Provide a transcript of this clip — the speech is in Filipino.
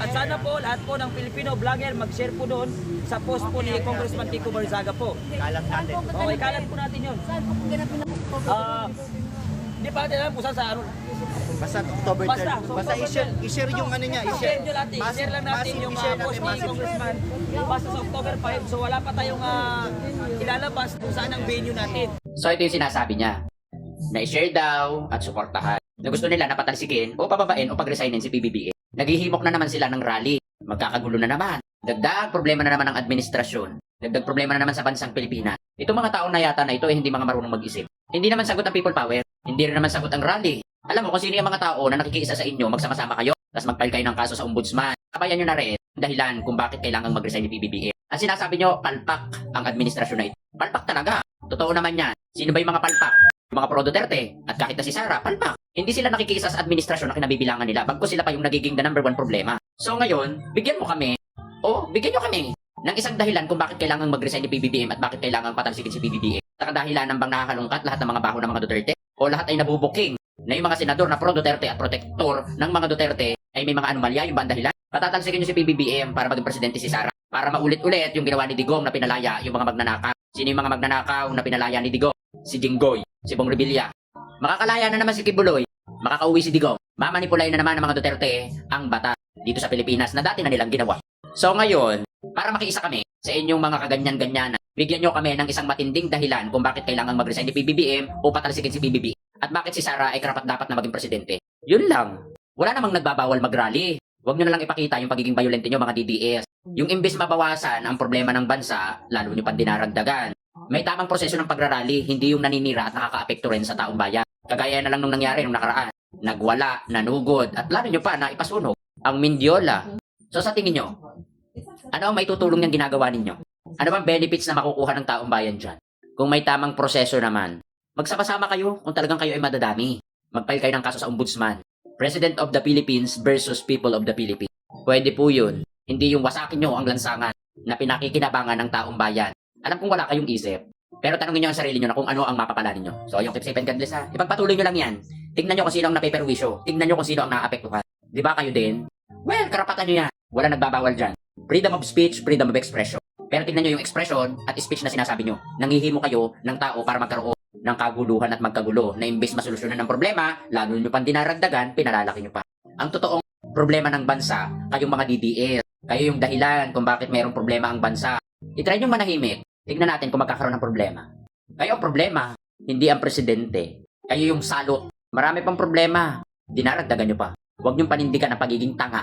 At sana po lahat po ng Filipino vlogger mag-share po doon sa post po ni Congressman Kiko Barzaga po. Kalat natin. Okay, kalat po natin yun. Saan po ganapin ang Hindi pa natin alam kung saan sa araw. Basta October 3. Basta, Basta i-share yung ano niya. I-share nyo natin. I-share lang natin yung post ni Congressman. Basta sa October 5. So wala pa tayong ilalabas kung saan ang venue natin. So ito yung sinasabi niya, na i-share daw at suportahan. Na gusto nila na patalsikin o pababain o pag-resignin si PBBM. Naghihimok na naman sila ng rally. Magkakagulo na naman. Dagdag problema na naman ng administrasyon. Dagdag problema na naman sa bansang Pilipinas. Itong mga taong na yata na ito ay hindi mga marunong mag-isip. Hindi naman sagot ang people power. Hindi rin naman sagot ang rally. Alam mo kung sino yung mga tao na nakikiisa sa inyo, magsama-sama kayo, tapos mag-file kayo ng kaso sa ombudsman. Kabayan nyo na rin dahilan kung bakit kailangang mag-resign ni PBBM. Ang sinasabi nyo, palpak ang administrasyon na ito. Palpak talaga. Totoo naman yan. Sino ba yung mga palpak? Yung mga pro-Duterte at kahit na si Sara, palpak. Hindi sila nakikiisa sa administrasyon na kinabibilangan nila, bagkus sila pa yung nagiging the number one problema. So ngayon, bigyan mo kami, bigyan nyo kami ng isang dahilan kung bakit kailangang mag-resign ni PBBM at bakit kailangang patalsikin si PBBM. Sa dahilan ng bang nakakalungkat lahat ng mga baho ng mga Duterte o lahat ay nabubuking na yung mga senador na pro-Duterte at protector ng mga Duterte ay may mga anomalya, yung ba ang dahilan? Patatalsikin nyo si PBBM para maging presidente si Sara. Para maulit-ulit yung ginawa ni Digong na pinalaya yung mga magnanakaw. Sino yung mga magnanakaw na pinalaya ni Digong? Si Jinggoy, si Bong Revilla. Makakalaya na naman si Kibuloy. Makakauwi si Digong. Mamanipulay na naman ng mga Duterte ang bata dito sa Pilipinas na dati na nilang ginawa. So ngayon, para makiisa kami sa inyong mga kaganyan-ganyanan, bigyan nyo kami ng isang matinding dahilan kung bakit kailangang mag-resign ni PBBM o patalsikin si PBBM. At bakit si Sara ay karapat-dapat na maging presidente. Yun lang. Wala namang nagbabawal mag-rally. Huwag nyo na lang ipakita yung pagiging violente nyo mga DDS. Yung imbes mabawasan ang problema ng bansa, lalo nyo pang dinaragdagan. May tamang proseso ng pagrarally, hindi yung naninira at nakaka-apekto rin sa taong bayan. Kagaya na lang nung nangyari nung nakaraan. Nagwala, nanugod, at lalo nyo pa na ipasunog ang Mindiola. So sa tingin nyo, ano ang maitutulong niyang ginagawa ninyo? Ano bang benefits na makukuha ng taong bayan dyan? Kung may tamang proseso naman, magsama-sama kayo kung talagang kayo ay madadami. Mag-file kayo ng kaso sa ombudsman. President of the Philippines versus people of the Philippines. Pwede po yun. Hindi yung wasakin nyo ang lansangan na pinakikinabangan ng taong bayan. Alam kong wala kayong isip. Pero tanongin nyo ang sarili nyo na kung ano ang mapapala ninyo. So yung tips and godless ha. Ipagpatuloy nyo lang yan. Tingnan nyo kung sino ang napeperwisyo. Tingnan nyo kung sino ang naapektuhan. Di ba kayo din? Well, karapatan nyo yan. Wala nagbabawal dyan. Freedom of speech, freedom of expression. Pero tingnan nyo yung expression at speech na sinasabi nyo. Nanghihimo kayo ng tao para magkaroon ng kaguluhan at magkagulo na imbes masolusyonan ng problema, lalo nyo pang dinaragdagan, pinalalaki nyo pa. Ang totoong problema ng bansa, kayong mga DDS, kayo yung dahilan kung bakit mayroong problema ang bansa. I-try nyo manahimik, tignan natin kung magkakaroon ng problema. Kayo ang problema, hindi ang presidente. Kayo yung salot. Marami pang problema, dinaragdagan nyo pa. Huwag nyong panindigan ang pagiging tanga